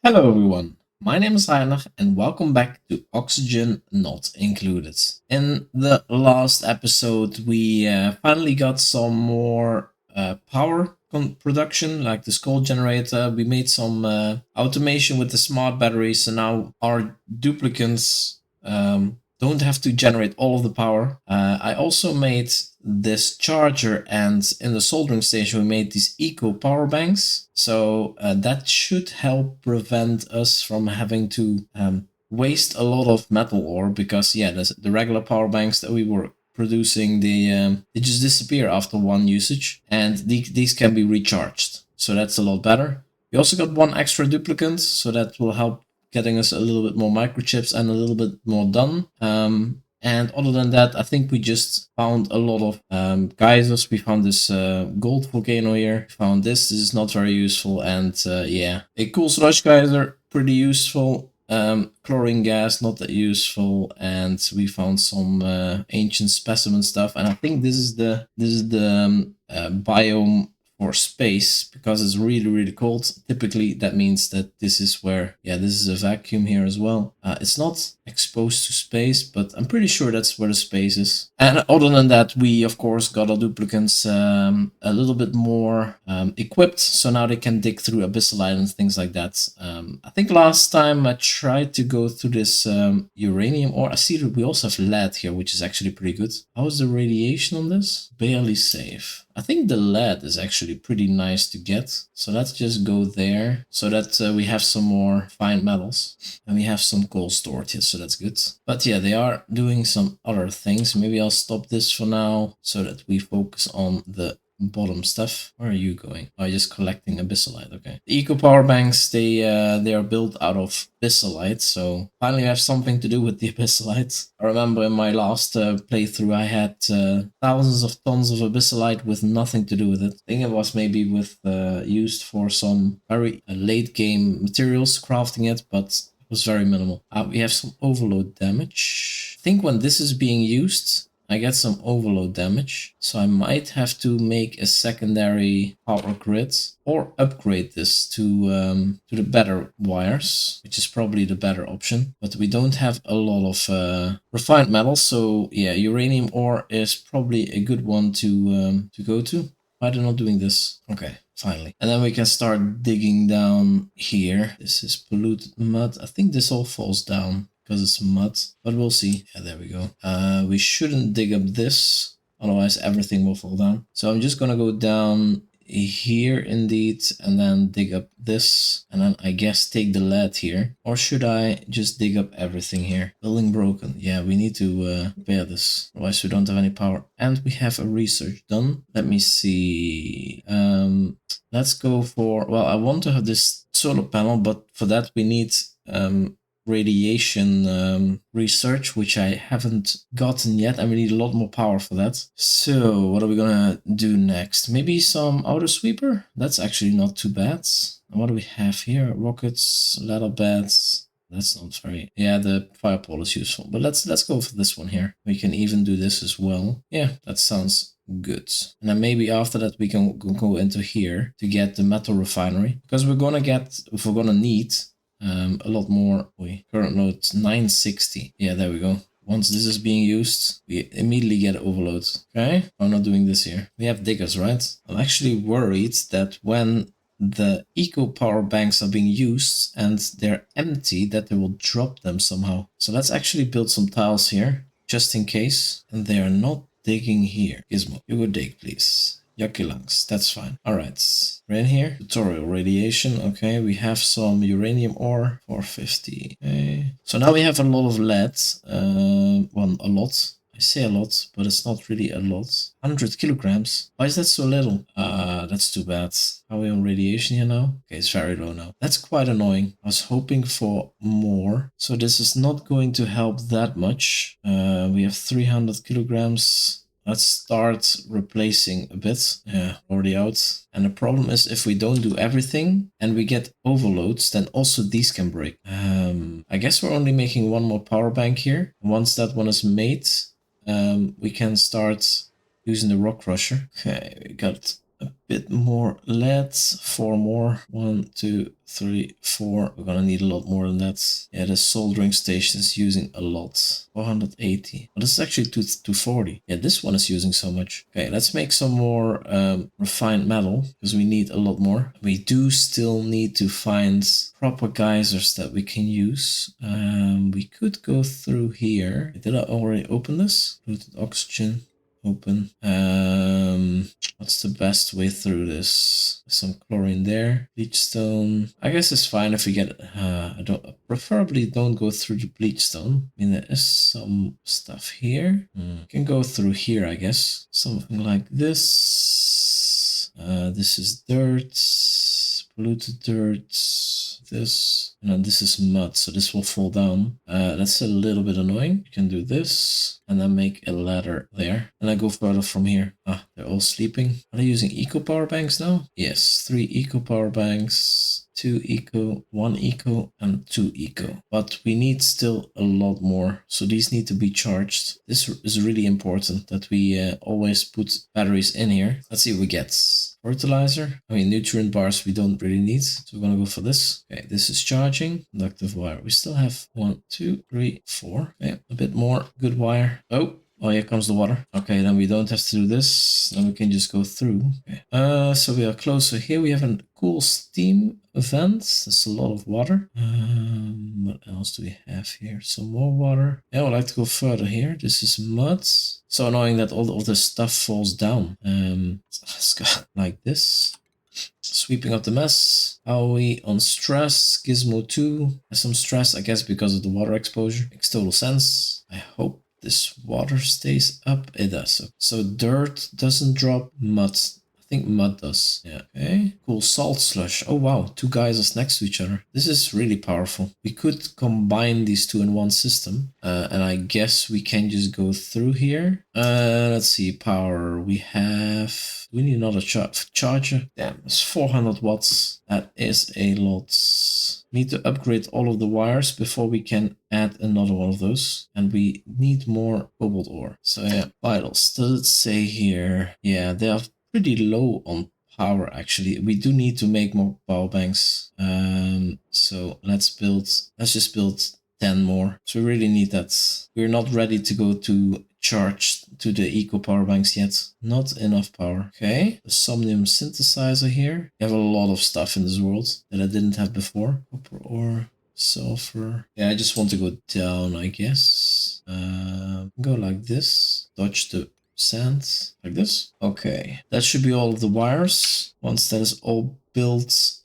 Hello everyone, my name is Heinrich and welcome back to Oxygen Not Included. In the last episode we finally got some more power production like the skull generator. We made some automation with the smart batteries, so now our duplicants don't have to generate all of the power. I also made this charger, and in the soldering station we made these eco power banks, so that should help prevent us from having to waste a lot of metal ore, because yeah, the regular power banks that we were producing, they just disappear after one usage, and these can be recharged, so that's a lot better. We also got one extra duplicant, so that will help getting us a little bit more microchips and a little bit more done. And other than that, I think we just found a lot of geysers. We found this gold volcano here. We found this. This is not very useful. And yeah, a cool sludge geyser, pretty useful. Chlorine gas, not that useful. And we found some ancient specimen stuff. And I think this is the biome for space, because it's really cold. Typically that means that this is where, yeah, this is a vacuum here as well. It's not exposed to space, but I'm pretty sure that's where the space is. And other than that, we of course got our duplicants a little bit more equipped, so now they can dig through abyssalite and things like that. I think last time I tried to go through this uranium ore. I see that we also have lead here, which is actually pretty good. How is the radiation on this? Barely safe. I think the lead is actually pretty nice to get. So let's just go there so that we have some more fine metals. And we have some coal stored here, so that's good. But yeah, they are doing some other things. Maybe I'll stop this for now so that we focus on the bottom stuff. Where are you going? Oh, you're just collecting abyssalite. Okay. The eco power banks, they are built out of abyssalite, so finally we have something to do with the abyssalite. I remember in my last playthrough I had thousands of tons of abyssalite with nothing to do with it. I think it was maybe with used for some very late game materials, crafting it, but it was very minimal. We have some overload damage. I think when this is being used, I get some overload damage, so I might have to make a secondary power grid or upgrade this to the better wires, which is probably the better option. But we don't have a lot of refined metals, so yeah, uranium ore is probably a good one to go to. Why are they not doing this? Okay, finally. And then we can start digging down here. This is polluted mud. I think this all falls down because it's mud, but we'll see. Yeah, there we go. We shouldn't dig up this, otherwise everything will fall down. So I'm just gonna go down here indeed, and then dig up this, and then I guess take the lead here. Or should I just dig up everything here? Building broken. Yeah, we need to repair this, otherwise we don't have any power. And we have a research done. Let me see. Let's go for, well, I want to have this solar panel, but for that we need radiation research, which I haven't gotten yet, and we need a lot more power for that. So what are we gonna do next? Maybe some outer sweeper? That's actually not too bad. And what do we have here? Rockets, ladder beds. That's not very, yeah, the firepole is useful, but let's go for this one here. We can even do this as well. Yeah, that sounds good. And then maybe after that we can go into here to get the metal refinery, because we're gonna need a lot more. Current load 960. Yeah, there we go. Once this is being used, we immediately get overload. Okay, I'm not doing this here. We have diggers, right? I'm actually worried that when the eco power banks are being used and they're empty, that they will drop them somehow. So let's actually build some tiles here, just in case. And they are not digging here. Gizmo, you go dig, please. Yucky lungs, that's fine. Alright, we're in here. Tutorial radiation. Okay, we have some uranium ore, 450. Okay. So now we have a lot of lead. Well, a lot. I say a lot, but it's not really a lot. 100 kilograms. Why is that so little? That's too bad. Are we on radiation here now? Okay, it's very low now. That's quite annoying. I was hoping for more. So this is not going to help that much. We have 300 kilograms. Let's start replacing a bit. Yeah, already out. And the problem is, if we don't do everything and we get overloads, then also these can break. I guess we're only making one more power bank here. Once that one is made, we can start using the rock crusher. Okay, we got a bit more lead, 4 more, 1, 2, 3, 4. We're gonna need a lot more than that. Yeah, the soldering station is using a lot, 480. But this is actually 240. Yeah, this one is using so much. Okay, let's make some more refined metal, because we need a lot more. We do still need to find proper geysers that we can use. We could go through here. Did I already open this? Polluted oxygen. Open. What's the best way through this? Some chlorine there. Bleachstone. I guess it's fine if we get. Preferably don't go through the bleachstone. I mean, there is some stuff here. Can go through here, I guess. Something like this. This is dirt. Polluted dirt. This. And then this is mud, so this will fall down. That's a little bit annoying. You can do this and then make a ladder there. And I go further from here. Ah, they're all sleeping. Are they using eco power banks now? Yes, 3 eco power banks, 2 eco, 1 eco, and 2 eco. But we need still a lot more. So these need to be charged. This is really important that we always put batteries in here. Let's see what we get. Fertilizer. I mean, nutrient bars we don't really need. So we're gonna go for this. Okay, this is charging. Conductive wire. We still have 1, 2, 3, 4. Okay, a bit more. Good wire. Oh, here comes the water. Okay, then we don't have to do this. Then we can just go through. Okay. So we are closer here. We have a cool steam vent. There's a lot of water. What else do we have here? Some more water. Yeah, I would like to go further here. This is mud. So annoying that all of this stuff falls down. Like this. Sweeping up the mess. How are we on stress? Gizmo 2 has some stress, I guess, because of the water exposure. Makes total sense. I hope this water stays up. It does. So dirt doesn't drop. Mud. I think mud does. Yeah. Okay. Cool. Salt slush. Oh wow. 2 geysers next to each other. This is really powerful. We could combine these 2 in one system. And I guess we can just go through here. Let's see. Power. We need another charger. Damn, it's 400 watts. That is a lot. Need to upgrade all of the wires before we can add another one of those. And we need more cobalt ore. So yeah, vitals. Does it say here? Yeah, they are pretty low on power actually. We do need to make more power banks. So let's just build 10 more. So we really need that. We're not ready to go to charge to the eco power banks yet. Not enough power. Okay, the somnium synthesizer here. We have a lot of stuff in this world that I didn't have before. Copper ore, sulfur. Yeah, I just want to go down, I guess. Go like this. Dodge the sand like this. Okay, that should be all of the wires. Once that is all built,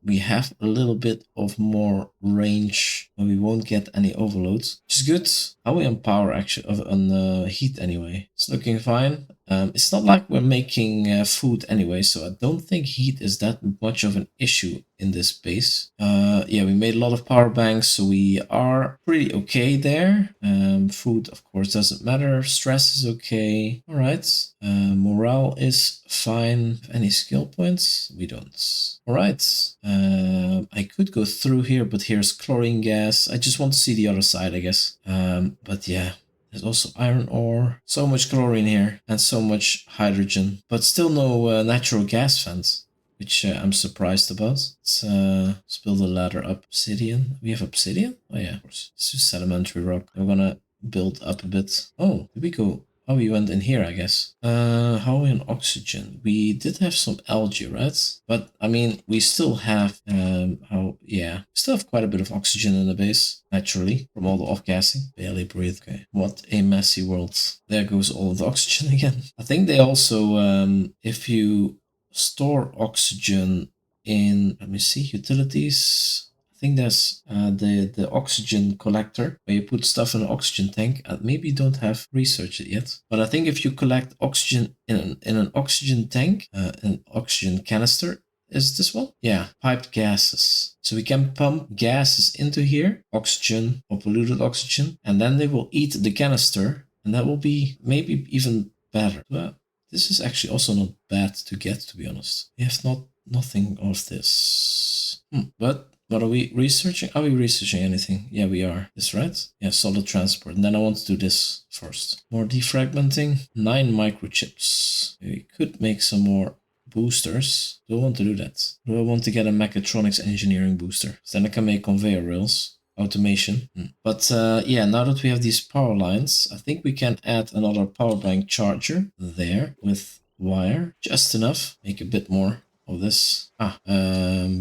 we have a little bit of more range, but we won't get any overloads, which is good. How are we on power actually, on heat anyway? It's looking fine. It's not like we're making food anyway, so I don't think heat is that much of an issue in this base. Yeah, we made a lot of power banks, so we are pretty okay there. Food, of course, doesn't matter. Stress is okay. All right. Morale is fine. Any skill points? We don't. All right. I could go through here, but here's chlorine gas. I just want to see the other side, I guess. But yeah. There's also iron ore. So much chlorine here and so much hydrogen, but still no natural gas vent, which I'm surprised about. Let's build a ladder up. Obsidian. We have obsidian? Oh yeah, of course. This is sedimentary rock. I'm gonna build up a bit. Oh, did we go? Oh, we went in here, I guess. How are we on oxygen? We did have some algae, right? But, I mean, we still have, we still have quite a bit of oxygen in the base, naturally, from all the off-gassing. Barely breathe. Okay. What a messy world. There goes all of the oxygen again. I think they also, if you store oxygen in, let me see, utilities. I think there's the oxygen collector where you put stuff in an oxygen tank. Maybe you don't have researched it yet, but I think if you collect oxygen in an oxygen tank, an oxygen canister, is this one? Yeah, piped gases. So we can pump gases into here, oxygen or polluted oxygen, and then they will eat the canister, and that will be maybe even better. Well, this is actually also not bad to get, to be honest. We have nothing of this, but. What are we researching? Are we researching anything? Yeah, we are. This right? Yeah, solid transport. And then I want to do this first. More defragmenting. 9 microchips. We could make some more boosters. Do I want to do that? Do I want to get a mechatronics engineering booster? Then I can make conveyor rails. Automation. But yeah, now that we have these power lines, I think we can add another power bank charger there with wire. Just enough. Make a bit more of this.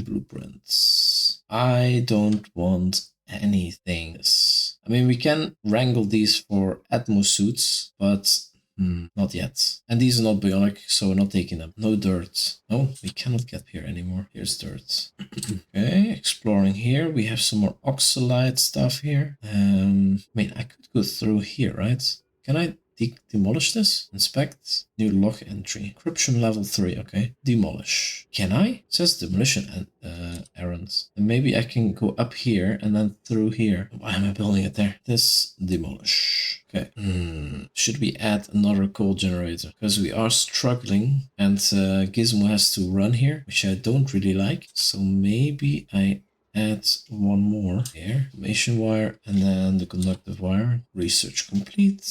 Blueprints. I don't want anything. I mean, we can wrangle these for Atmo suits, but not yet. And these are not bionic, so we're not taking them. No dirt. No, we cannot get here anymore. Here's dirt. Okay, exploring here. We have some more oxalite stuff here. I mean, I could go through here, right? Can I demolish this? Inspect. New log entry. Encryption level 3. Okay. Demolish. Can I? It says demolition and errands. And maybe I can go up here and then through here. Why am I building it there? This demolish. Okay. Should we add another coal generator? Because we are struggling and Gizmo has to run here, which I don't really like. So maybe I add one more here. Information wire and then the conductive wire. Research complete.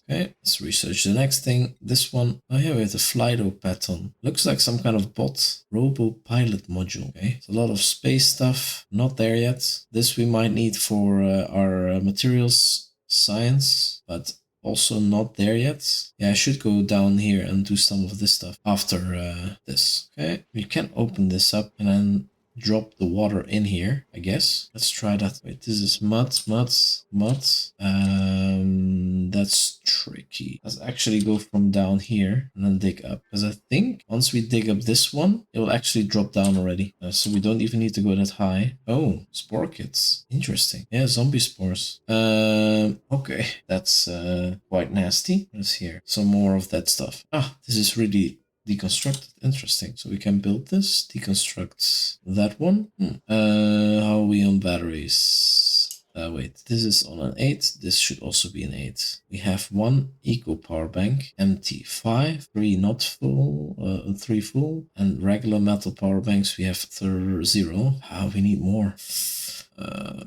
Okay, let's research the next thing. This one. Oh yeah, we have the Flido pattern. Looks like some kind of bot. Robo pilot module. Okay, it's a lot of space stuff. Not there yet. This we might need for our materials science, but also not there yet. Yeah, I should go down here and do some of this stuff after this. Okay, we can open this up and then drop the water in here, I guess. Let's try that. Wait, this is mud. That's tricky. Let's actually go from down here and then dig up. Because I think once we dig up this one, it will actually drop down already. So we don't even need to go that high. Oh, spore kits. Interesting. Yeah, zombie spores. Okay, that's quite nasty. What's here? Some more of that stuff. This is really deconstructed. Interesting. So we can build this, deconstruct that one. How are we on batteries? Wait, this is on an 8. This should also be an 8. We have one eco power bank, empty 5, 3 not full, 3 full, and regular metal power banks we have 0. We need more.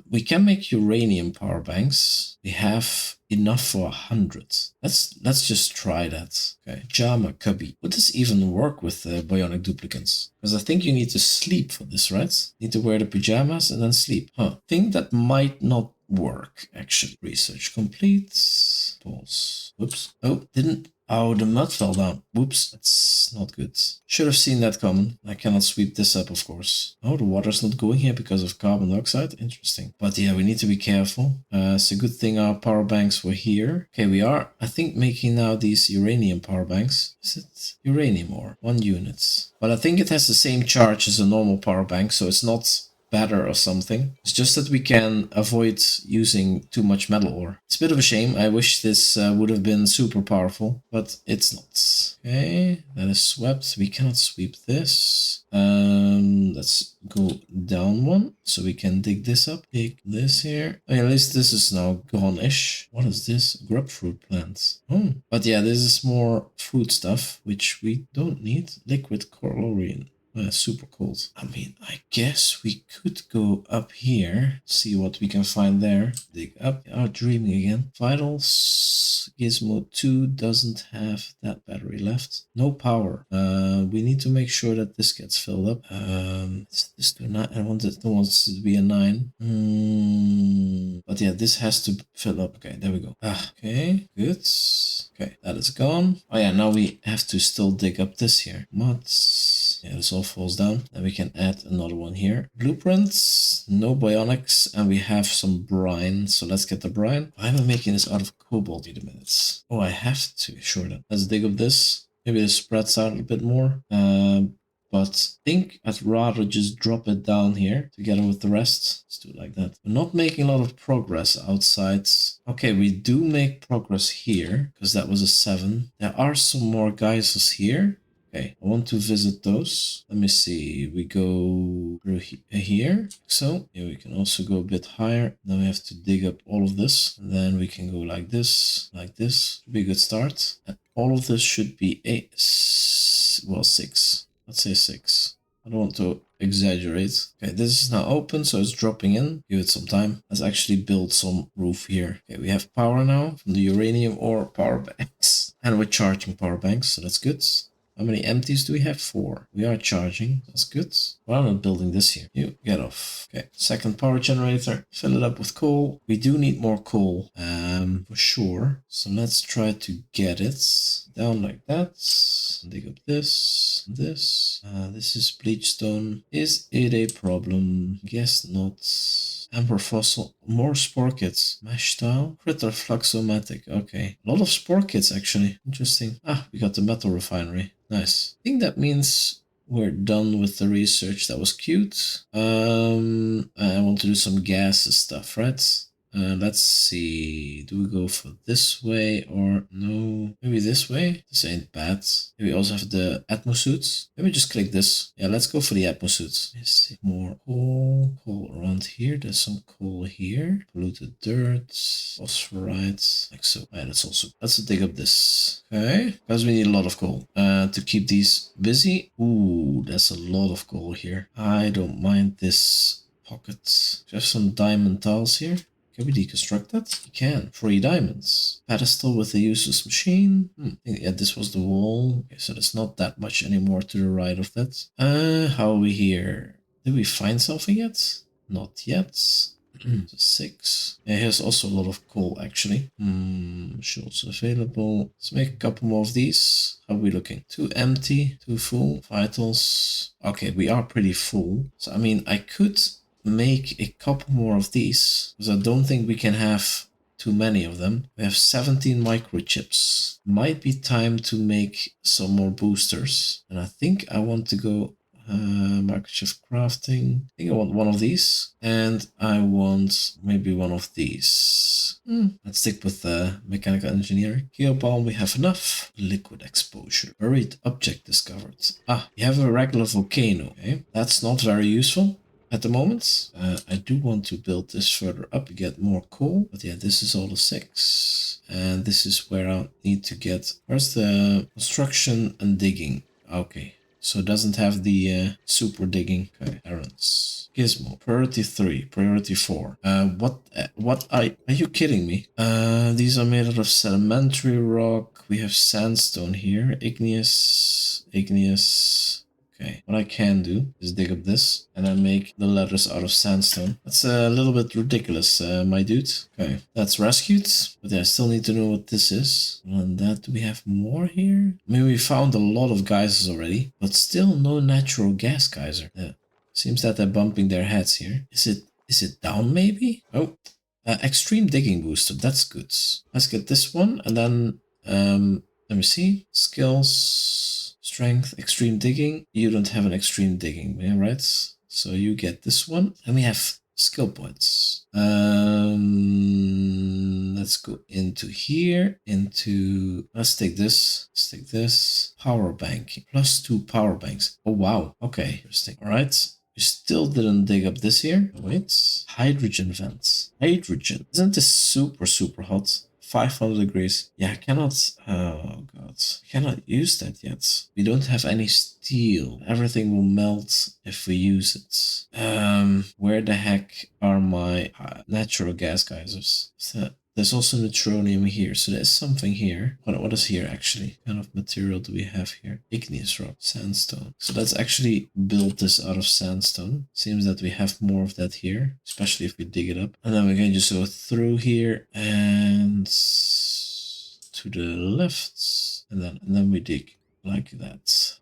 We can make uranium power banks. We have enough for 100. Let's just try that. Okay, pajama cubby. Would this even work with bionic duplicants? Because I think you need to sleep for this, right? Need to wear the pajamas and then sleep. Think that might not work, actually. Research complete. Pause. Whoops. Oh, didn't. Oh, the mud fell down. Whoops, that's not good. Should have seen that coming. I cannot sweep this up, of course. Oh, the water's not going here because of carbon dioxide. Interesting. But yeah, we need to be careful. It's a good thing our power banks were here. Okay, we are, I think, making now these uranium power banks. Is it uranium ore? 1 unit. But I think it has the same charge as a normal power bank, so it's not better or something. It's just that we can avoid using too much metal ore. It's a bit of a shame. I wish this would have been super powerful, but it's not. Okay, that is swept. We cannot sweep this. Let's go down one so we can dig this up. Dig this here. Okay, at least this is now gone-ish. What is this? Grapefruit plants. But yeah, this is more food stuff, which we don't need. Liquid chlorine. Super cold. I mean, I guess we could go up here, see what we can find there. Dig up. We are dreaming again. Vitals. Gizmo 2 doesn't have that battery left. No power. We need to make sure that this gets filled up. This to 9. I want it to be a 9. But yeah, this has to fill up. Okay, there we go. Okay, good. Okay, that is gone. Oh yeah, now we have to still dig up this here. Mods. Yeah, this all falls down. Then we can add another one here. Blueprints, no bionics, and we have some brine. So let's get the brine. Why am I making this out of cobalt? Wait a minute. Oh, I have to. Sure then. Let's dig up this. Maybe this spreads out a bit more. But I think I'd rather just drop it down here together with the rest. Let's do it like that. We're not making a lot of progress outside. Okay, we do make progress here because that was a 7. There are some more geysers here. Okay, I want to visit those. Let me see. We go through here. So here we can also go a bit higher. Then we have to dig up all of this. And then we can go like this, like this. Should be a good start. And all of this should be 6. Let's say 6. I don't want to exaggerate. Okay, this is now open, so it's dropping in. Give it some time. Let's actually build some roof here. Okay, we have power now from the uranium ore power banks. And we're charging power banks, so that's good. How many empties do we have? 4. We are charging. That's good. Well, I'm not building this here. You get off. Okay. Second power generator. Fill it up with coal. We do need more coal. For sure. So let's try to get it down like that. Dig up this. This is bleach stone. Is it a problem? Guess not. Amber fossil, more spore kits, mesh tile, critter fluxomatic. Okay, a lot of spore kits actually. Interesting. Ah, we got the metal refinery. Nice. I think that means we're done with the research. That was cute. I want to do some gases stuff, right? Let's see. Do we go for this way or no? Maybe this way? This ain't bad. Maybe we also have the atmosuits. Maybe just click this. Yeah, let's go for the atmosuits. Let's see. More coal. Coal around here. There's some coal here. Polluted dirt. Phosphorite. Like so. Yeah, that's also. Let's dig up this. Okay. Because we need a lot of coal. To keep these busy. Ooh, that's a lot of coal here. I don't mind this pocket. Just some diamond tiles here. Can we deconstruct that? We can. 3 diamonds. Pedestal with a useless machine. Yeah, this was the wall. Okay, so there's not that much anymore to the right of that. How are we here? Did we find something yet? Not yet. So 6. Yeah, here's also a lot of coal actually. Shields available. Let's make a couple more of these. How are we looking? 2 empty, 2 full. Vitals. Okay, we are pretty full. So I mean, I could make a couple more of these because I don't think we can have too many of them. We have 17 microchips. Might be time to make some more boosters. And I think I want to go microchip crafting. I think I want one of these and I want maybe one of these. Let's stick with mechanical engineering. Geobalm, we have enough. Liquid exposure. Buried object discovered. Ah, you have a regular volcano. Okay, that's not very useful at the moment. I do want to build this further up to get more coal. But yeah, this is all the 6. And this is where I need to get... Where's the construction and digging? Okay. So it doesn't have the super digging. Okay, errands. Gizmo. Priority 3. Priority 4. What are you kidding me? These are made out of sedimentary rock. We have sandstone here. Igneous. Okay, what I can do is dig up this and then make the letters out of sandstone. That's a little bit ridiculous, my dude. Okay, that's rescued. But yeah, I still need to know what this is. And that, do we have more here? I mean, we found a lot of geysers already, but still no natural gas geyser. Yeah. Seems that they're bumping their heads here. Is it down maybe? Oh, extreme digging booster. That's good. Let's get this one and then, let me see. Skills. Strength, extreme digging. You don't have an extreme digging, yeah, right? So you get this one. And we have skill points. Let's go into here. Let's take this. Let's take this. Power bank. +2 power banks. Oh, wow. Okay. Interesting. All right. You still didn't dig up this here. Wait. Hydrogen vents. Hydrogen. Isn't this super, super hot? 500 degrees. Yeah, I cannot... Oh, God. I cannot use that yet. We don't have any steel. Everything will melt if we use it. Where the heck are my natural gas geysers? There's also neutronium here, so there's something here. What is here, actually? What kind of material do we have here? Igneous rock, sandstone. So let's actually build this out of sandstone. Seems that we have more of that here, especially if we dig it up. And then we can just go through here and to the left, and then we dig like that.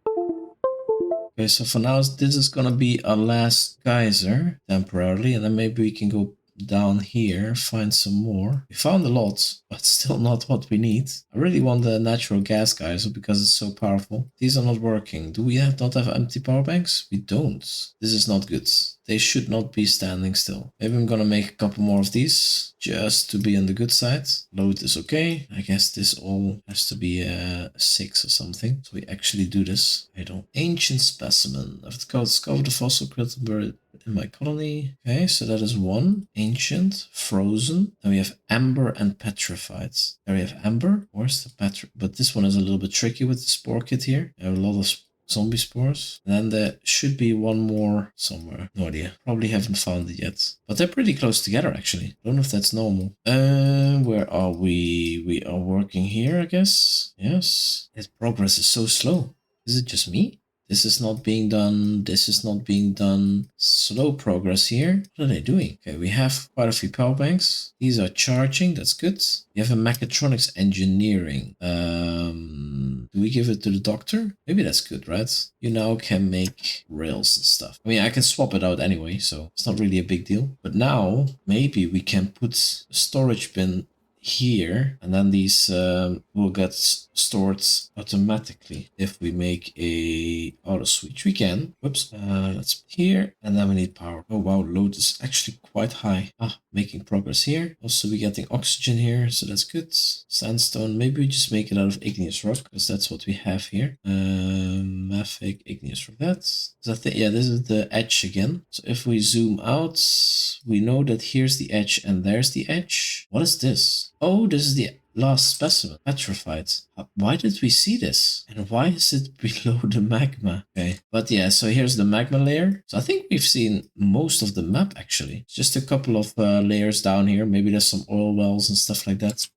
Okay, so for now, this is gonna be our last geyser temporarily, and then maybe we can go down here, find some more. We found a lot, but still not what we need. I really want the natural gas geyser because it's so powerful. These are not working. Do we not have empty power banks? We don't. This is not good. They should not be standing still. Maybe I'm gonna make a couple more of these just to be on the good side. Load is okay. I guess this all has to be a 6 or something. So we actually do this. I don't. Ancient specimen. I've discovered the fossil critter buried in my colony. Okay, so that is 1. Ancient, frozen. Then we have amber and petrified. There we have amber. Where's the but this one is a little bit tricky with the spore kit here. I have a lot of zombie spores. And then there should be one more somewhere. No idea. Probably haven't found it yet. But they're pretty close together, actually. Don't know if that's normal. Where are we? We are working here, I guess. Yes. Its progress is so slow. Is it just me? This is not being done. This is not being done. Slow progress here. What are they doing? Okay, we have quite a few power banks. These are charging. That's good. We have a mechatronics engineering. Do we give it to the doctor? Maybe that's good, right? You now can make rails and stuff. I mean, I can swap it out anyway, so it's not really a big deal. But now maybe we can put a storage bin here, and then these will get stored automatically if we make a auto switch. We can. Whoops. Let's put here, and then we need power. Oh wow, load is actually quite high. Making progress here. Also, we're getting oxygen here, so that's good. Sandstone. Maybe we just make it out of igneous rock, because that's what we have here. Mafic igneous rock. That's yeah, this is the edge again. So if we zoom out, we know that here's the edge and there's the edge. What is this? Oh, this is the last specimen, petrified. Why did we see this? And why is it below the magma? Okay, but yeah, so here's the magma layer. So I think we've seen most of the map actually. Just a couple of layers down here. Maybe there's some oil wells and stuff like that.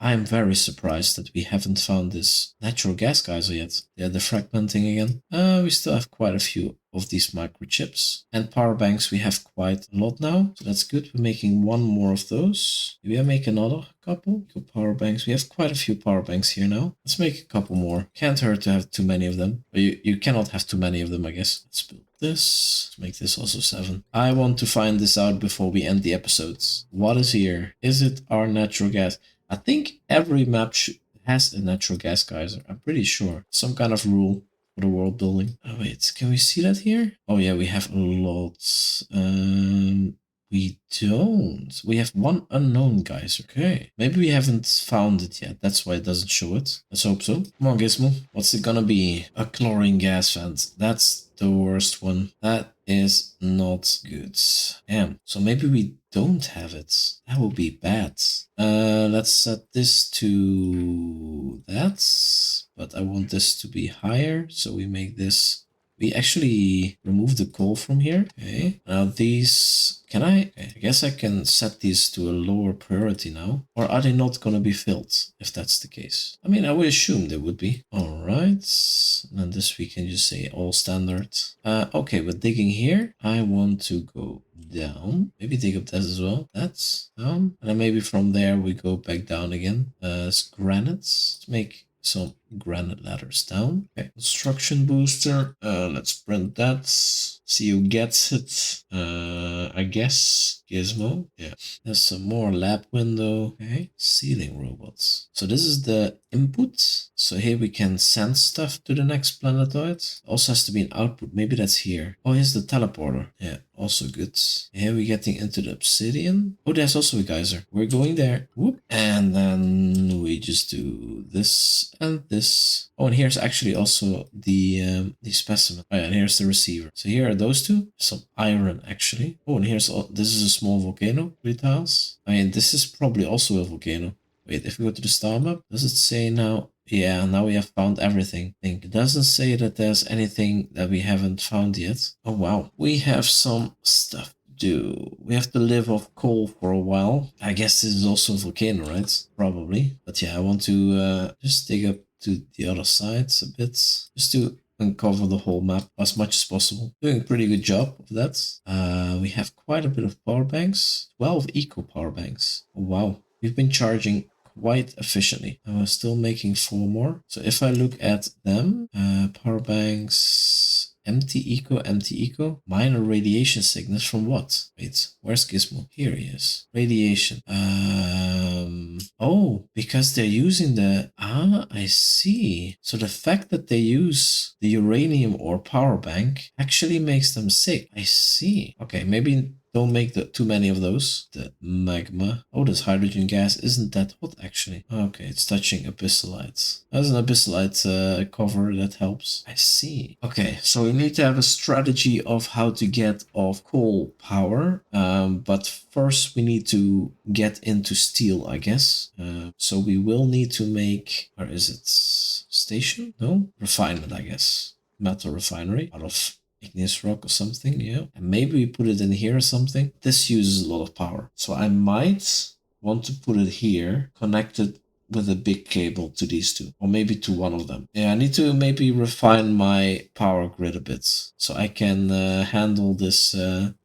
I'm very surprised that we haven't found this natural gas geyser yet. Yeah, the fragmenting again. We still have quite a few of these microchips, and power banks we have quite a lot now, so that's good. We're making one more of those. Maybe I make another couple power banks. We have quite a few power banks here now. Let's make a couple more. Can't hurt to have too many of them, but you cannot have too many of them, I guess. Let's build this. Let's make this also 7. I want to find this out before we end the episodes. What is here? Is it our natural gas? I think every map has a natural gas geyser. I'm pretty sure. Some kind of rule for the world building. Oh wait, can we see that here? Oh yeah, we have a lot. We don't. We have one unknown geyser. Okay. Maybe we haven't found it yet. That's why it doesn't show it. Let's hope so. Come on, Gizmo. What's it gonna be? A chlorine gas vent. That's the worst one. That is not good. Damn. So maybe we don't have it. That would be bad. Let's set this to that. But I want this to be higher. So we make this. We actually remove the coal from here. Okay. Now these, can I? Okay. I guess I can set these to a lower priority now. Or are they not going to be filled if that's the case? I mean, I would assume they would be. All right. And this we can just say all standard. Okay, but digging here, I want to go down. Maybe dig up that as well. That's down. And then maybe from there we go back down again. As granites. Let's make some granite ladders down. Okay, construction booster. Let's print that. See who gets it. I guess Gizmo. Yeah. There's some more lab window. Okay. Ceiling robots. So this is the input. So here we can send stuff to the next planetoid. Also has to be an output. Maybe that's here. Oh, here's the teleporter. Yeah. Also good. Here we're getting into the obsidian. Oh, there's also a geyser. We're going there. Whoop. And then we just do this and this. Oh, and here's actually also the specimen. Oh, yeah, and here's the receiver. So here are those two. Some iron actually. Oh, and here's this is a small volcano. 3 tiles. I mean, this is probably also a volcano. Wait, if we go to the star map, does it say now? Yeah, now we have found everything. I think it doesn't say that there's anything that we haven't found yet. Oh, wow. We have some stuff to do. We have to live off coal for a while. I guess this is also a volcano, right? Probably. But yeah, I want to just dig up to the other sides a bit. Just to uncover the whole map as much as possible. Doing a pretty good job of that. We have quite a bit of power banks. 12 eco power banks. Oh, wow. We've been charging quite efficiently. And we're still making 4 more. So if I look at them, power banks, empty eco, minor radiation sickness from what? Wait, where's Gizmo? Here he is. Radiation. Oh, because they're using the, I see. So the fact that they use the uranium ore power bank actually makes them sick. I see. Okay, maybe don't make too many of those. The magma. Oh, this hydrogen gas isn't that hot actually. Okay, it's touching abyssalites. There's an abyssalite cover that helps. I see. Okay, so we need to have a strategy of how to get off coal power. But first we need to get into steel, I guess. So we will need to make, where is it? Station? No? Refinement, I guess. Metal refinery out of igneous rock or something, yeah. And maybe we put it in here or something. This uses a lot of power. So I might want to put it here, connected with a big cable to these two, or maybe to one of them. Yeah, I need to maybe refine my power grid a bit so I can handle this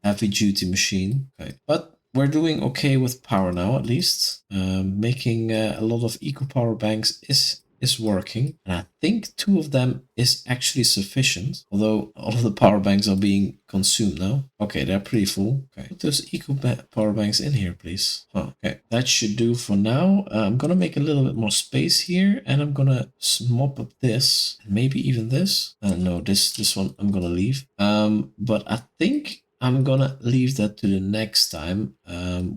heavy duty machine. Okay, but we're doing okay with power now, at least. Making a lot of eco power banks is working, and I think 2 of them is actually sufficient, although all of the power banks are being consumed now. Okay, they're pretty full. Okay, put those eco power banks in here, please. Oh, okay, that should do for now. I'm gonna make a little bit more space here, and I'm gonna mop up this, and maybe even this. No, this one I'm gonna leave. But I think I'm gonna leave that to the next time.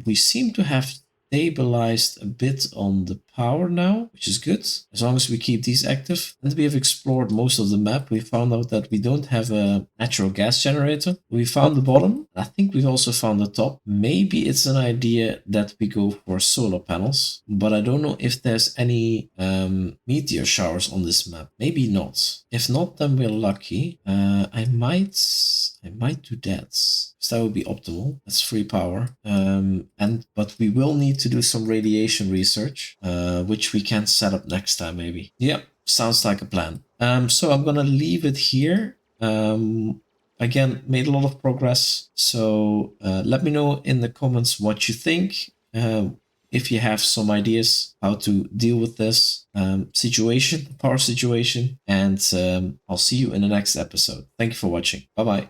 We seem to have stabilized a bit on the power now, which is good, as long as we keep these active. And we have explored most of the map. We found out that we don't have a natural gas generator. We found the bottom. I think we've also found the top. Maybe it's an idea that we go for solar panels, but I don't know if there's any meteor showers on this map. Maybe not. If not, then we're lucky. I might do that. So that would be optimal. That's free power. But we will need to do some radiation research, which we can set up next time maybe. Yep, sounds like a plan. So I'm gonna leave it here. Again, made a lot of progress. So let me know in the comments what you think. If you have some ideas how to deal with this power situation, and I'll see you in the next episode. Thank you for watching. Bye bye.